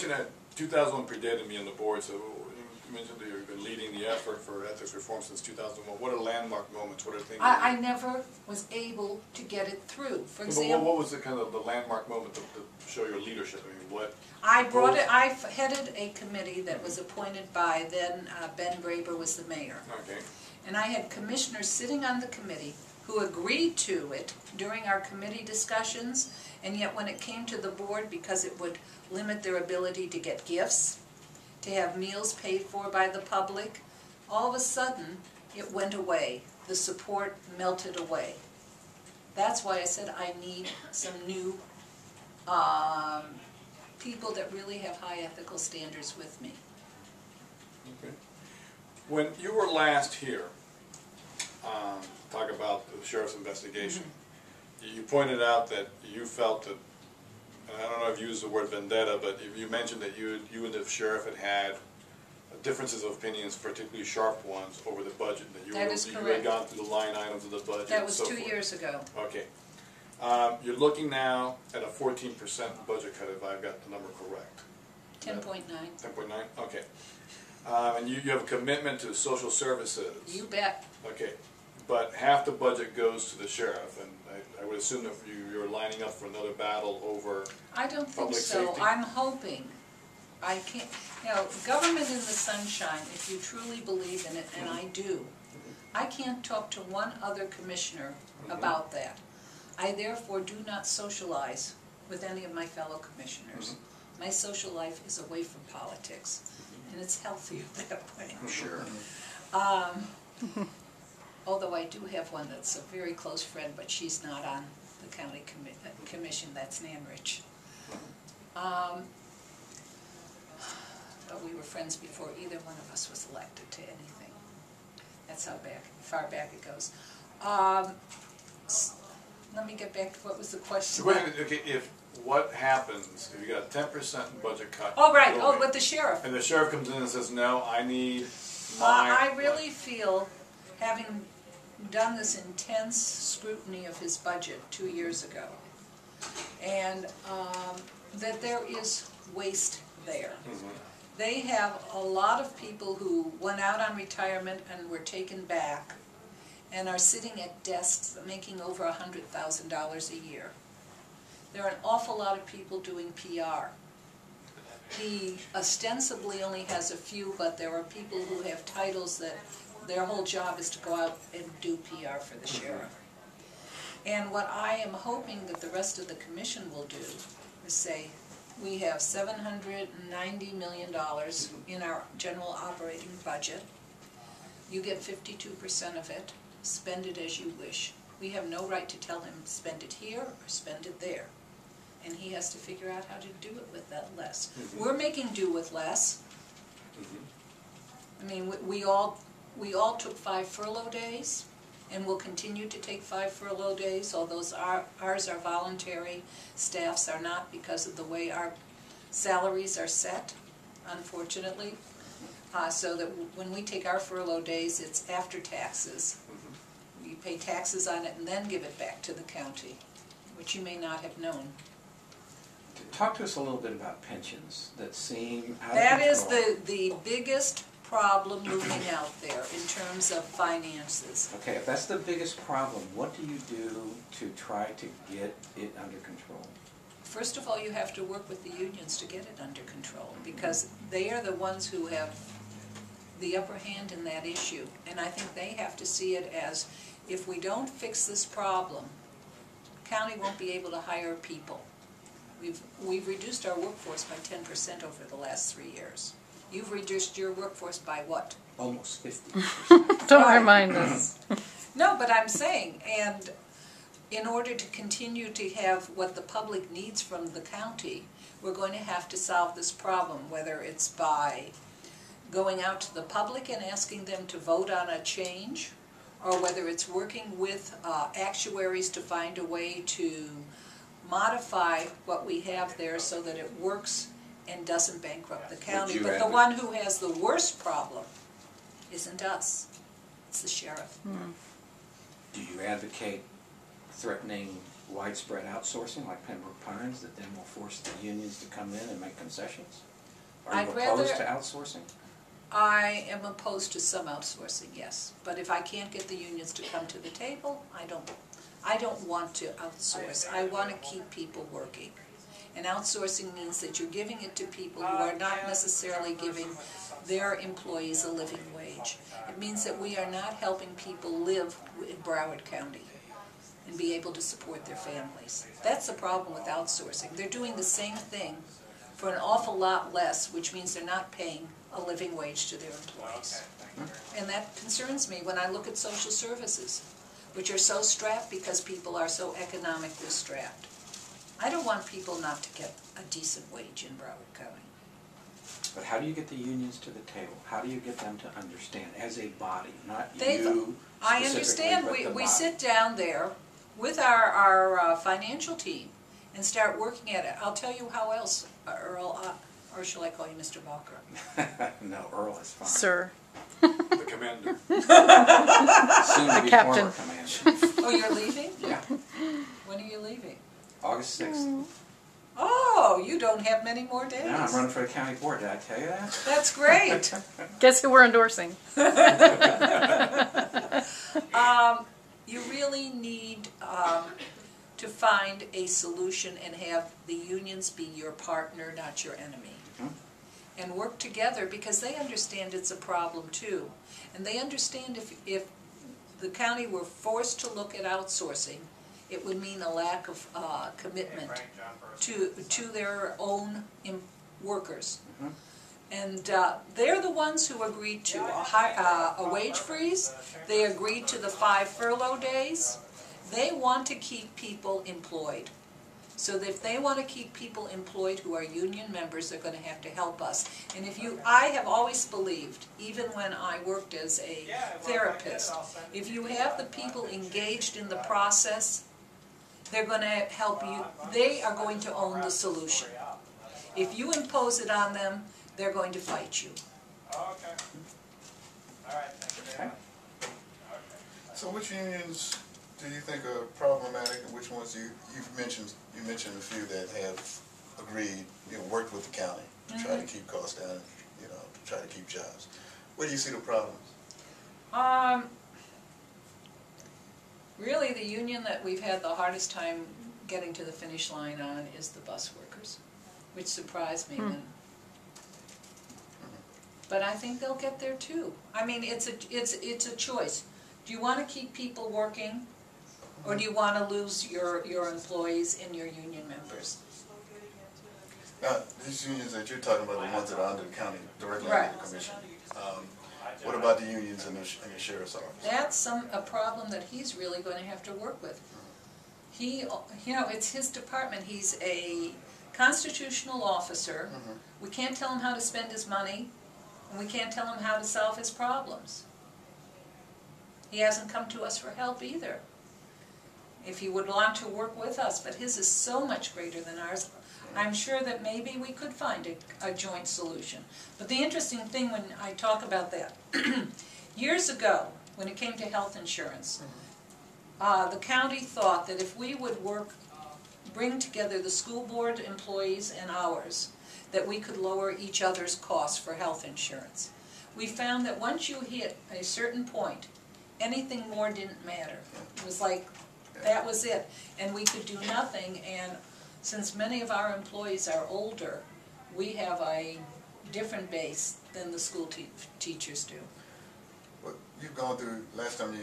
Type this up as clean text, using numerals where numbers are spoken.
mentioned that 2001 predated me on the board, so you mentioned that you've been leading the effort for ethics reform since 2001. What are landmark moments? What are things? I never was able to get it through. For example, what was the kind of the landmark moment to show your leadership? I mean, what? I headed a committee that was appointed by then Ben Braber was the mayor. Okay. And I had commissioners sitting on the committee who agreed to it during our committee discussions, and yet when it came to the board, because it would limit their ability to get gifts, to have meals paid for by the public, all of a sudden it went away. The support melted away. That's why I said I need some new people that really have high ethical standards with me. Okay. When you were last here, talk about the sheriff's investigation, you pointed out that you felt that, and I don't know if you used the word vendetta, but you mentioned that you and the sheriff had differences of opinions, particularly sharp ones, over the budget. That you had gone through the line items of the budget. That was 2 years ago. Okay. You're looking now at a 14% budget cut, if I've got the number correct. 10.9. 10.9? Okay. And you have a commitment to social services. You bet. Okay. But half the budget goes to the sheriff, and I would assume that you're lining up for another battle over I don't think public so. safety. I'm hoping. I can't, you know, government in the sunshine, if you truly believe in it, and I do, I can't talk to one other commissioner about that. I therefore do not socialize with any of my fellow commissioners. My social life is away from politics, and it's healthier that way. Sure. Although I do have one that's a very close friend, but she's not on the county commission, that's Nan Rich. But we were friends before either one of us was elected to anything. That's how far back it goes. Let me get back to what was the question. Okay, what happens if you got a 10% budget cut? Oh, right. Oh, with the sheriff. And the sheriff comes in and says, no, I need I really feel, having done this intense scrutiny of his budget 2 years ago, and that there is waste there. They have a lot of people who went out on retirement and were taken back and are sitting at desks making over $100,000 a year. There are an awful lot of people doing PR. He ostensibly only has a few, but there are people who have titles that their whole job is to go out and do PR for the sheriff. And what I am hoping that the rest of the commission will do is say, we have $790 million in our general operating budget. You get 52% of it. Spend it as you wish. We have no right to tell him spend it here or spend it there. And he has to figure out how to do it with that less. We're making do with less. I mean, we all took 5 furlough days, and we'll continue to take 5 furlough days, although ours are voluntary. Staff's are not, because of the way our salaries are set, unfortunately. So that when we take our furlough days, it's after taxes. We pay taxes on it and then give it back to the county, which you may not have known. Talk to us a little bit about pensions that seem out of control. That is the biggest problem looming out there in terms of finances. Okay, if that's the biggest problem, what do you do to try to get it under control? First of all, you have to work with the unions to get it under control, because they are the ones who have the upper hand in that issue. And I think they have to see it as, if we don't fix this problem, the county won't be able to hire people. We've reduced our workforce by 10% over the last 3 years. You've reduced your workforce by what? Almost 50%. Don't remind us. No, but I'm saying, and in order to continue to have what the public needs from the county, we're going to have to solve this problem, whether it's by going out to the public and asking them to vote on a change, or whether it's working with actuaries to find a way to modify what we have there so that it works and doesn't bankrupt the county. But the one who has the worst problem isn't us, it's the sheriff. Do you advocate threatening widespread outsourcing like Pembroke Pines that then will force the unions to come in and make concessions? Are you opposed to outsourcing? I am opposed to some outsourcing, yes. But if I can't get the unions to come to the table, I don't want to outsource. I want to keep people working. And outsourcing means that you're giving it to people who are not necessarily giving their employees a living wage. It means that we are not helping people live in Broward County and be able to support their families. That's the problem with outsourcing. They're doing the same thing for an awful lot less, which means they're not paying a living wage to their employees. And that concerns me when I look at social services, which are so strapped because people are so economically strapped. I don't want people not to get a decent wage in Broward County. But how do you get the unions to the table? How do you get them to understand as a body, not you I understand. We sit down there with our financial team and start working at it. I'll tell you how else, Earl, or shall I call you Mr. Walker? No, Earl is fine. Sir. The commander. Soon to be captain. former commander. Oh, you're leaving? Yeah, When are you leaving? August 6th. Oh, you don't have many more days. Yeah, I'm running for the county board. Did I tell you that? That's great. Guess who we're endorsing? You really need to find a solution and have the unions be your partner, not your enemy. And work together because they understand it's a problem too. And they understand if the county were forced to look at outsourcing, it would mean a lack of commitment to their own workers. And they're the ones who agreed to a wage freeze. They agreed to the 5 furlough days. They want to keep people employed. So if they want to keep people employed who are union members, they're going to have to help us. And I have always believed, even when I worked as a therapist, if you have the people engaged in the process, they're going to help you. They are going to own the solution. If you impose it on them, they're going to fight you. Okay. So which unions do you think are problematic, and which ones you mentioned? You mentioned a few that have agreed, worked with the county to try to keep costs down, to try to keep jobs. Where do you see the problems? Really, the union that we've had the hardest time getting to the finish line on is the bus workers, which surprised me. But I think they'll get there too. I mean, it's a choice. Do you want to keep people working, or do you want to lose your employees and your union members? Now, these unions that you're talking about are the ones that are under the county, directly Right. under the commission. What about the unions in the sheriff's office? That's a problem that he's really going to have to work with. It's his department. He's a constitutional officer. We can't tell him how to spend his money, and we can't tell him how to solve his problems. He hasn't come to us for help either. If he would want to work with us, but his is so much greater than ours, I'm sure that maybe we could find a joint solution. But the interesting thing when I talk about that, years ago, when it came to health insurance, the county thought that if we would bring together the school board employees and ours, that we could lower each other's costs for health insurance. We found that once you hit a certain point, anything more didn't matter. It was like, that was it. And we could do nothing, and since many of our employees are older, we have a different base than the school teachers do. Well, you've gone through, last time you